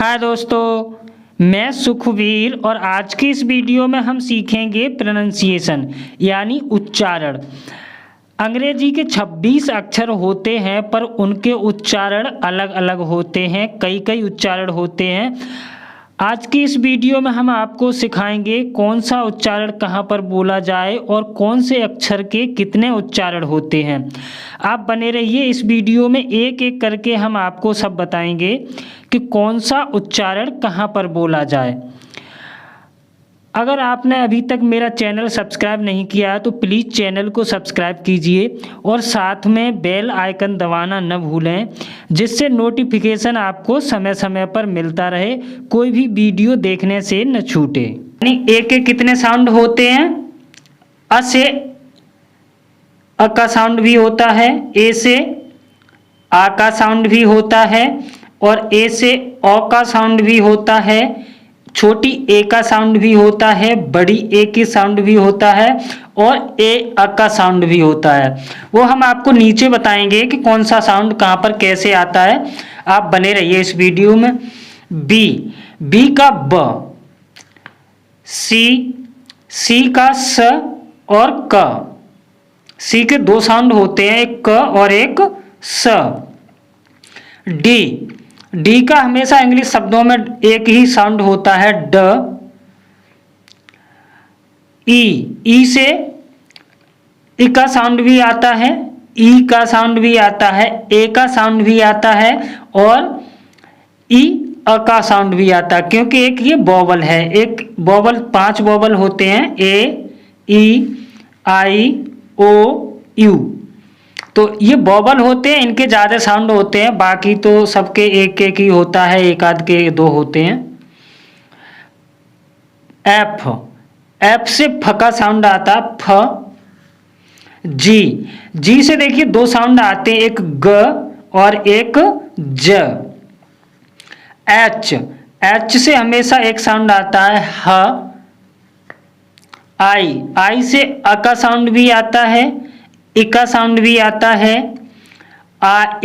हाय दोस्तों, मैं सुखवीर और आज की इस वीडियो में हम सीखेंगे प्रोनंसिएशन यानी उच्चारण। अंग्रेजी के 26 अक्षर होते हैं पर उनके उच्चारण अलग अलग होते हैं, कई कई उच्चारण होते हैं। आज की इस वीडियो में हम आपको सिखाएंगे कौन सा उच्चारण कहाँ पर बोला जाए और कौन से अक्षर के कितने उच्चारण होते हैं। आप बने रहिए इस वीडियो में, एक एक करके हम आपको सब बताएंगे कि कौन सा उच्चारण कहाँ पर बोला जाए। अगर आपने अभी तक मेरा चैनल सब्सक्राइब नहीं किया है तो प्लीज़ चैनल को सब्सक्राइब कीजिए और साथ में बेल आइकन दबाना न भूलें, जिससे नोटिफिकेशन आपको समय समय पर मिलता रहे, कोई भी वीडियो देखने से न छूटे। यानी ए के कितने साउंड होते हैं? अ से अ का साउंड भी होता है, ए से आ का साउंड भी होता है और ए से औ का साउंड भी होता है, छोटी ए का साउंड भी होता है, बड़ी ए की साउंड भी होता है और ए अ का साउंड भी होता है। वो हम आपको नीचे बताएंगे कि कौन सा साउंड कहाँ पर कैसे आता है। आप बने रहिए इस वीडियो में। बी का ब, सी का स और क। सी के दो साउंड होते हैं, एक क और एक स। डी का हमेशा इंग्लिश शब्दों में एक ही साउंड होता है, ड। ई से ई का साउंड भी आता है, ई का साउंड भी आता है, ए का साउंड भी आता है और ई अ का साउंड भी आता है, क्योंकि एक ये वोवल है। एक वोवल, 5 वोवल होते हैं, ए, ई, आई, ओ, यू। तो ये वोवल होते हैं, इनके ज़्यादा साउंड होते हैं, बाकी तो सबके एक एक ही होता है, एक आध के दो होते हैं। एफ से फ का साउंड आता, फ। जी से देखिए दो साउंड आते हैं, एक ग और एक ज। एच से हमेशा एक साउंड आता है, ह। आई से अ का साउंड भी आता है, इ का साउंड भी आता है,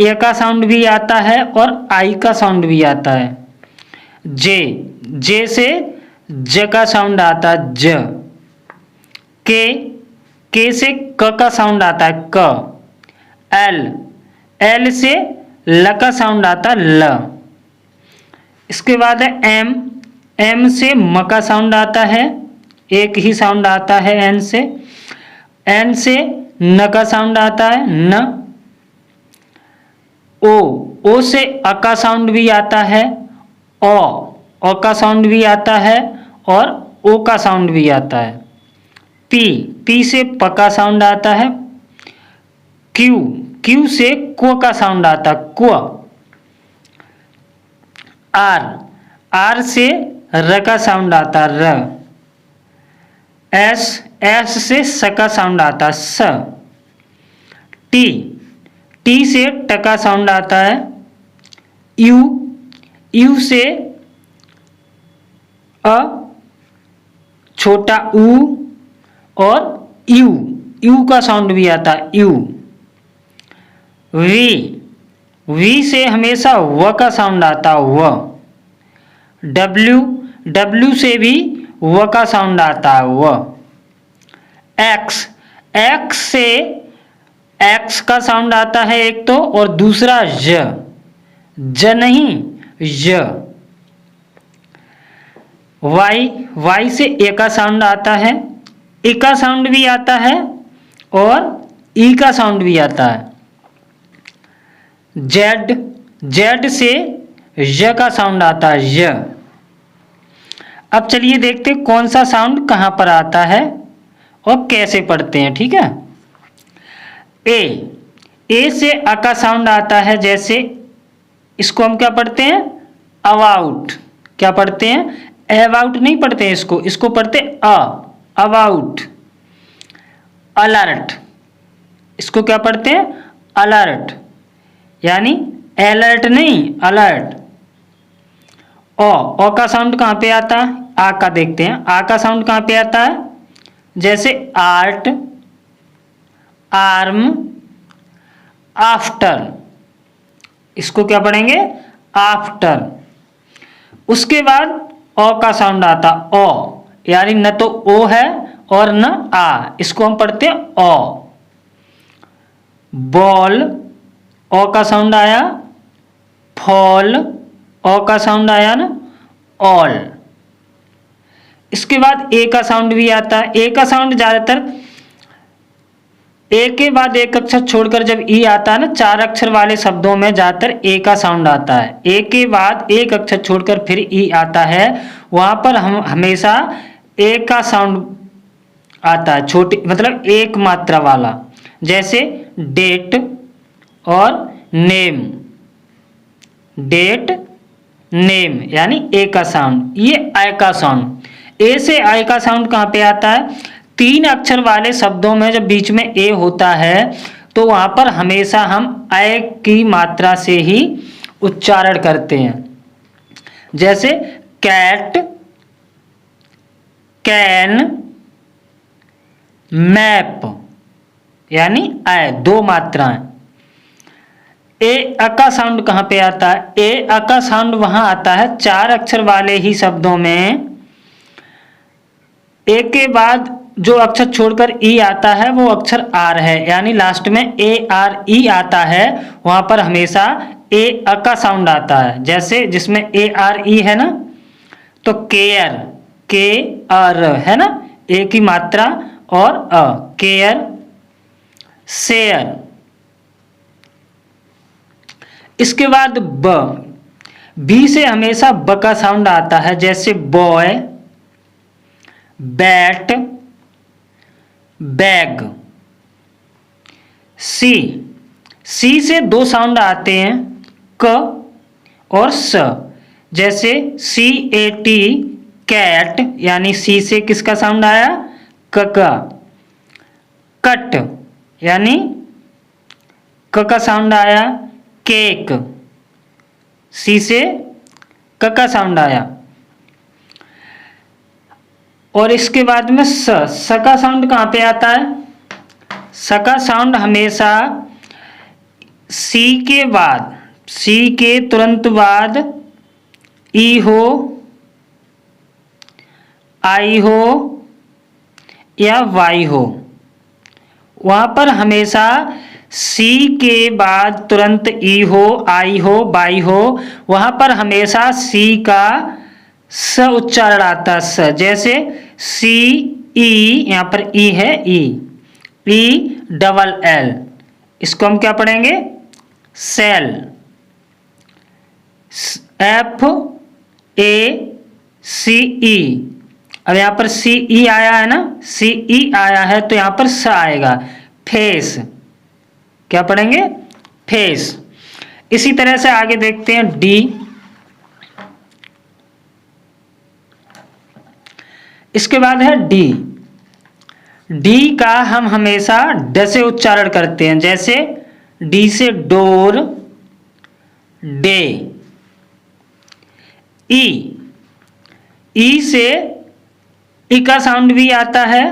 ए का साउंड भी आता है और आई का साउंड भी आता है। जे से ज का साउंड आता है, ज। के से क का साउंड आता है, क। एल से ल का साउंड आता है, ल। इसके बाद है एम से म का साउंड आता है, एक ही साउंड आता है एन से। एन से न का साउंड आता है, न। ओ से अ का साउंड भी आता है, ओ का साउंड भी आता है और ओ का साउंड भी आता है। पी से प का साउंड आता है। क्यू से को का साउंड आता है, क्व। आर से र का साउंड आता है, र। एस से स का साउंड आता है, स। टी से ट का साउंड आता है। यू से अ, छोटा ऊ और यू का साउंड भी आता है, यू। वी से हमेशा व का साउंड आता है, व। डब्ल्यू से भी व का साउंड आता है, व। एक्स से एक्स का साउंड आता है एक तो, और दूसरा ज नहीं, य। वाई से ए का साउंड आता है, ए का साउंड भी आता है और ई का साउंड भी आता है। जेड से य का साउंड आता है, य। अब चलिए देखते हैं कौन सा साउंड कहाँ पर आता है और कैसे पढ़ते हैं, ठीक है। ए से अ का साउंड आता है, जैसे इसको हम क्या पढ़ते हैं, अबाउट। क्या पढ़ते हैं, अबाउट नहीं पढ़ते हैं, इसको पढ़ते अबाउट। अलर्ट, इसको क्या पढ़ते हैं, अलर्ट, यानी अलर्ट नहीं, अलर्ट। ओ का साउंड कहाँ पे आता है, आ का देखते हैं, आ का साउंड कहाँ पे आता है, जैसे आर्ट, आर्म, आफ्टर। इसको क्या पढ़ेंगे, आफ्टर। उसके बाद ओ का साउंड आता ओ, यानी न तो ओ है और न आ, इसको हम पढ़ते हैं ओ। बॉल ओ का साउंड आया, फॉल ओ का साउंड आया ना, ऑल। इसके बाद ए का साउंड भी आता है। ए का साउंड ज्यादातर ए के बाद एक अक्षर छोड़कर जब ई आता है ना, 4 अक्षर वाले शब्दों में ज्यादातर ए का साउंड आता है। ए के बाद एक अक्षर छोड़कर फिर ई आता है, वहां पर हम हमेशा ए का साउंड आता है, छोटी मतलब एक मात्रा वाला, जैसे डेट और नेम। डेट नेम यानी ए का साउंड, ये आई का साउंड। ए से आई का साउंड कहाँ पे आता है? 3 अक्षर वाले शब्दों में जब बीच में ए होता है तो वहां पर हमेशा हम आई की मात्रा से ही उच्चारण करते हैं, जैसे कैट, कैन, मैप, यानी आई 2 मात्राएं। ए अ का साउंड कहां पे आता है? ए अ का साउंड वहां आता है 4 अक्षर वाले ही शब्दों में। ए के बाद जो अक्षर छोड़कर ई आता है वो अक्षर आर है, यानी लास्ट में ए आर ई आता है, वहां पर हमेशा ए अ का साउंड आता है। जैसे जिसमें ए आर ई है ना, तो केयर, के आर है ना, ए की मात्रा और अ, केयर, शेयर। इसके बाद ब, बी से हमेशा ब का साउंड आता है, जैसे बॉय, बैट, बैग। सी, सी से 2 साउंड आते हैं, क और स, जैसे सी ए टी, कैट, यानी सी से किसका साउंड आया? क का। कट, यानी क का साउंड आया, केक, सी से क का साउंड आया। और इसके बाद में स, स का साउंड कहाँ पे आता है? स का साउंड हमेशा सी के बाद, सी के तुरंत बाद ई हो, आई हो या वाई हो, वहां पर हमेशा सी के बाद तुरंत ई हो, आई हो, बाई हो, वहां पर हमेशा सी का स उच्चारण आता है, स। जैसे सी ई, यहां पर ई है, ई डबल एल, इसको हम क्या पढ़ेंगे? सेल। एफ ए सी ई, अब यहां पर सी ई आया है ना, सी ई आया है तो यहां पर स आएगा। फेस, क्या पढ़ेंगे? फेस। इसी तरह से आगे देखते हैं डी। इसके बाद है डी। डी का हम हमेशा ड से उच्चारण करते हैं, जैसे डी से डोर, डे। ई, ई से ई का साउंड भी आता है,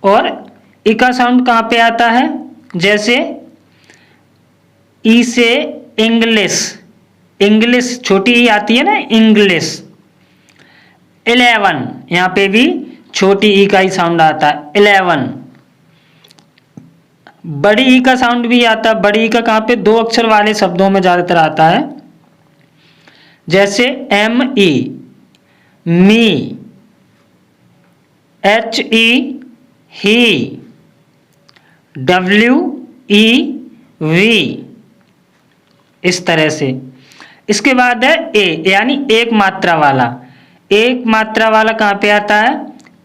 और ई का साउंड कहाँ पे आता है? जैसे ई से इंग्लिश, इंग्लिश छोटी ई आती है ना, इंग्लिश। 11, यहाँ पे भी छोटी ई का ही साउंड आता है, 11। बड़ी ई का साउंड भी आता है, बड़ी ई का कहाँ पे? 2 अक्षर वाले शब्दों में ज्यादातर आता है, जैसे M E, me, H E, he, W E, we, इस तरह से। इसके बाद है ए, यानी एक मात्रा वाला। एक मात्रा वाला कहाँ पे आता है?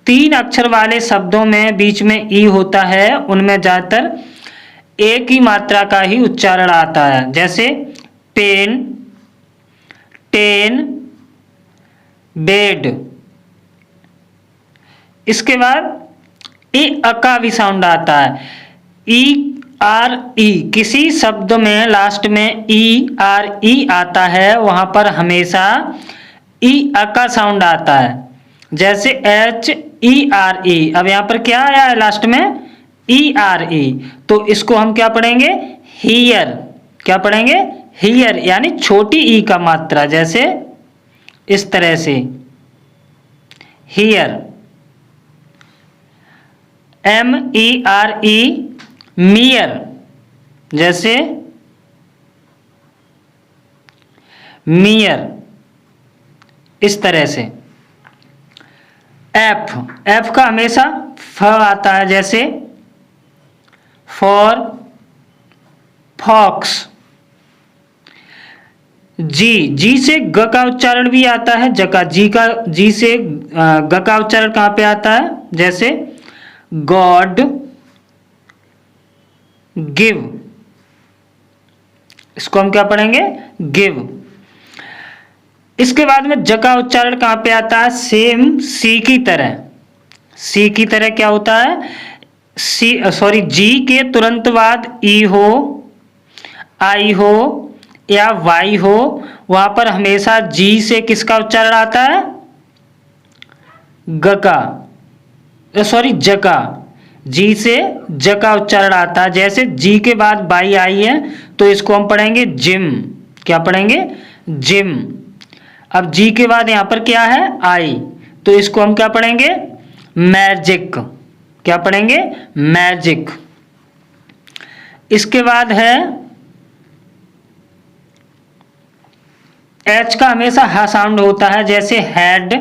3 अक्षर वाले शब्दों में बीच में ई होता है, उनमें ज्यादातर एक ही मात्रा का ही उच्चारण आता है, जैसे पेन, टेन, बेड। इसके बाद ई अ का भी साउंड आता है, ई आर ई, किसी शब्द में लास्ट में ई आर ई आता है, वहां पर हमेशा ई अ का साउंड आता है, जैसे एच ई आर ई। अब यहां पर क्या आया है लास्ट में? ई आर ई, तो इसको हम क्या पढ़ेंगे? हियर। क्या पढ़ेंगे? हियर, यानी छोटी ई का मात्रा, जैसे इस तरह से। हियर, MERE, मियर, जैसे मियर, इस तरह से। एफ का हमेशा फ आता है, जैसे फॉर, फॉक्स। जी से ग का उच्चारण भी आता है, जका। जी से ग का उच्चारण कहां पे आता है, जैसे गॉड, गिव। इसको हम क्या पढ़ेंगे, गिव। इसके बाद में ज का उच्चारण कहां पे आता है, सेम सी की तरह। सी की तरह क्या होता है, जी के तुरंत बाद ई हो, आई हो या वाई हो, वहां पर हमेशा जी से किसका उच्चारण आता है, ग का, ज का। जी से ज का उच्चारण आता है। जैसे जी के बाद बाई आई है तो इसको हम पढ़ेंगे जिम। क्या पढ़ेंगे, जिम। अब जी के बाद यहां पर क्या है, आई, तो इसको हम क्या पढ़ेंगे, मैजिक। क्या पढ़ेंगे, मैजिक। इसके बाद है एच का हमेशा ह साउंड होता है, जैसे हैड,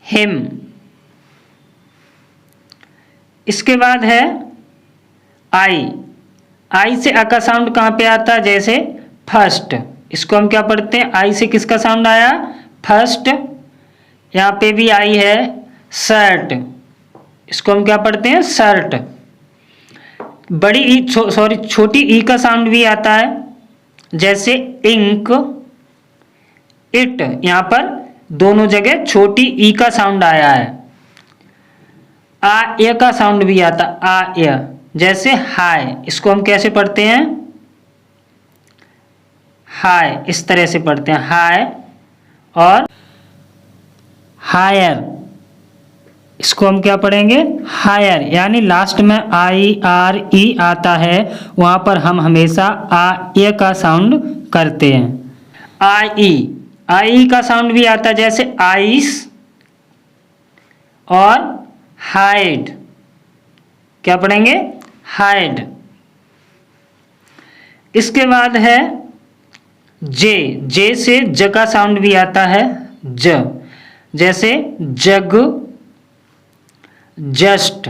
हिम। इसके बाद है आई से अ का साउंड कहां पे आता है, जैसे फर्स्ट। इसको हम क्या पढ़ते हैं, आई से किसका साउंड आया, फर्स्ट। यहां पे भी आई है, शर्ट। इसको हम क्या पढ़ते हैं, शर्ट। बड़ी ई, छोटी ई का साउंड भी आता है, जैसे इंक, इट। यहां पर दोनों जगह छोटी ई का साउंड आया है। ए का साउंड भी आता, ए, जैसे हाय। इसको हम कैसे पढ़ते हैं, हाय, इस तरह से पढ़ते हैं, हाय। और हायर, इसको हम क्या पढ़ेंगे, हायर। यानी लास्ट में IRE आता है, वहां पर हम हमेशा ए का साउंड करते हैं। आई का साउंड भी आता है, जैसे आइस और हाइड। क्या पढ़ेंगे, हाइड। इसके बाद है जे से ज का साउंड भी आता है, ज। जैसे जग, जस्ट।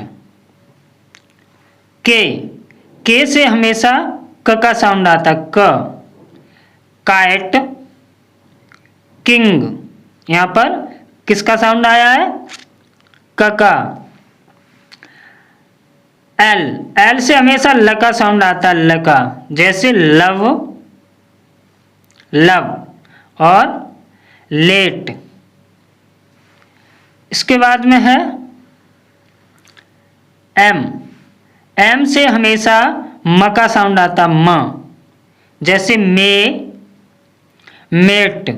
के से हमेशा क का साउंड आता, क। Kite, king. यहां पर किसका साउंड आया है, क का। एल से हमेशा ल का साउंड आता है, ल का। जैसे लव, लव और लेट। इसके बाद में है एम से हमेशा म का साउंड आता, म। जैसे मेट।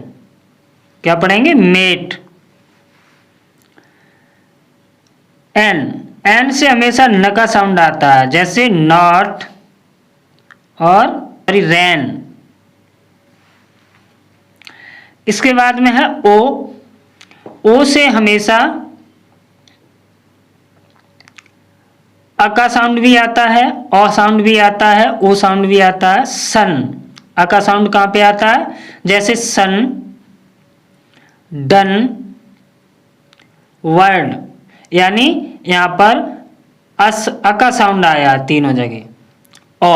क्या पढ़ेंगे, मेट। एन से हमेशा न का साउंड आता है, जैसे नॉट और रैन। इसके बाद में है ओ से हमेशा अ का साउंड भी आता है, ओ साउंड भी आता है, ओ साउंड भी आता है, सन। अ का साउंड कहां पे आता है, जैसे सन, डन, वर्ड। यानी यहां पर अ का साउंड आया तीनों जगह।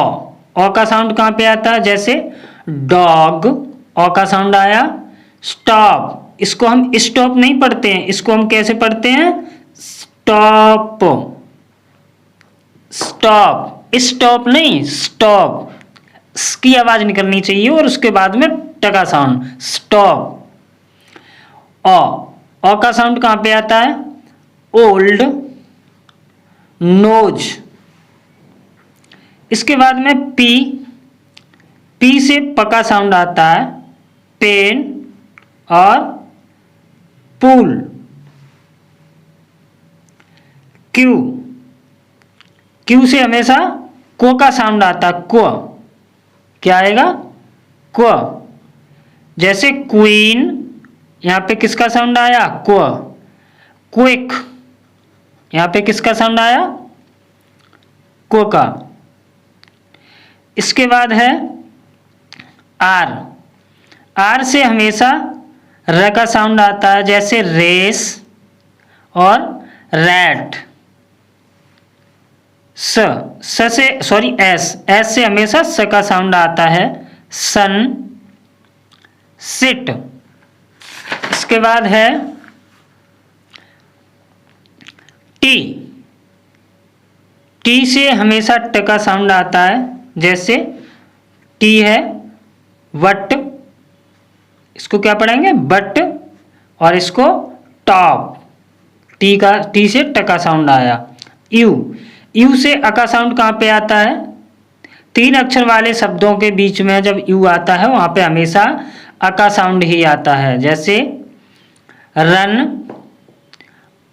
ओ का साउंड कहां पे आता है, जैसे डॉग, ओ का साउंड आया। स्टॉप, इसको हम स्टॉप नहीं पढ़ते हैं, इसको हम कैसे पढ़ते हैं, स्टॉप। स्टॉप नहीं, स्टॉप। की आवाज निकलनी चाहिए और उसके बाद में ट का साउंड, स्टॉप। ओ का साउंड कहां पे आता है, ओल्ड, नोज। इसके बाद में पी से प का साउंड आता है, पेन और पुल। क्यू से हमेशा को का साउंड आता, को। क्या आएगा, को। जैसे क्वीन, यहाँ पे किसका साउंड आया? क्व। क्विक, यहाँ पे किसका साउंड आया? क्व का। इसके बाद है आर। आर से हमेशा र का साउंड आता है, जैसे रेस और रैट। स से सॉरी एस से हमेशा स का साउंड आता है, सन, सिट। इसके बाद है टी। टी से हमेशा ट का साउंड आता है, जैसे टी है वट, इसको क्या पढ़ेंगे? बट, और इसको टॉप। टी से ट का साउंड आया। यू। यू से अ का साउंड कहाँ पे आता है? 3 अक्षर वाले शब्दों के बीच में जब यू आता है वहाँ पे हमेशा अ का साउंड ही आता है, जैसे रन,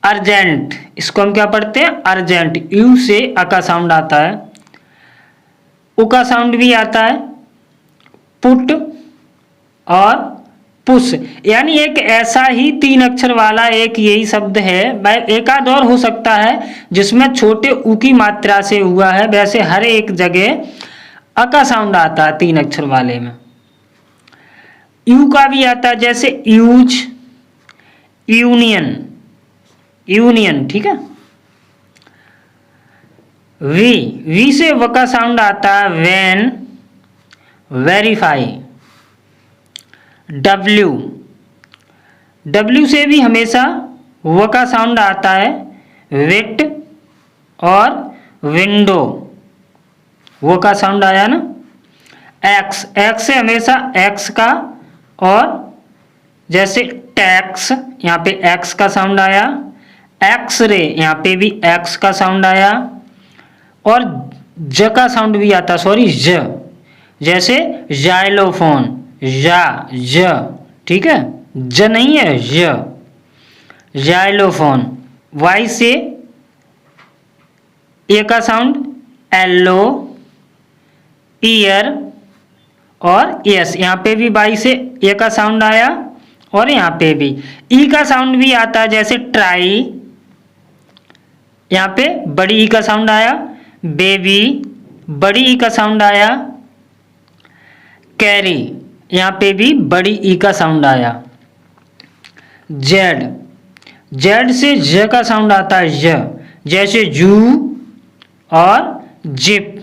अर्जेंट, इसको हम क्या पढ़ते हैं? अर्जेंट। यू से अ का साउंड आता है। उ का साउंड भी आता है, पुट और पुश। यानी एक ऐसा ही 3 अक्षर वाला एक यही शब्द है, एक आध और हो सकता है जिसमें छोटे उ की मात्रा से हुआ है, वैसे हर एक जगह अ का साउंड आता है 3 अक्षर वाले में। यू का भी आता है, जैसे यूज, यूनियन, यूनियन, ठीक है। वी से व का साउंड आता है, वैन, वेरीफाई। डब्ल्यू से भी हमेशा व का साउंड आता है, विट और विंडो, वो का साउंड आया ना। एक्स से हमेशा एक्स का, और जैसे टैक्स, यहाँ पे एक्स का साउंड आया। एक्स-रे, यहाँ पे भी एक्स का साउंड आया, और ज का साउंड भी आता, सॉरी ज, जैसे जाइलोफोन, ज, ठीक है, ज नहीं है, ज, जाइलोफोन। वाई से ए का साउंड, एलो, ईयर और यस, यहाँ पे भी वाई से ए का साउंड आया, और यहाँ पे भी ई का साउंड भी आता है, जैसे ट्राई, यहाँ पे बड़ी ई का साउंड आया। बेबी, बड़ी ई का साउंड आया। कैरी, यहाँ पे भी बड़ी ई का साउंड आया। जेड से ज का साउंड आता है, ज, जैसे जू और जिप।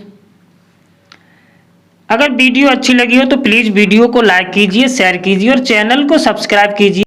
अगर वीडियो अच्छी लगी हो तो प्लीज़ वीडियो को लाइक कीजिए, शेयर कीजिए और चैनल को सब्सक्राइब कीजिए।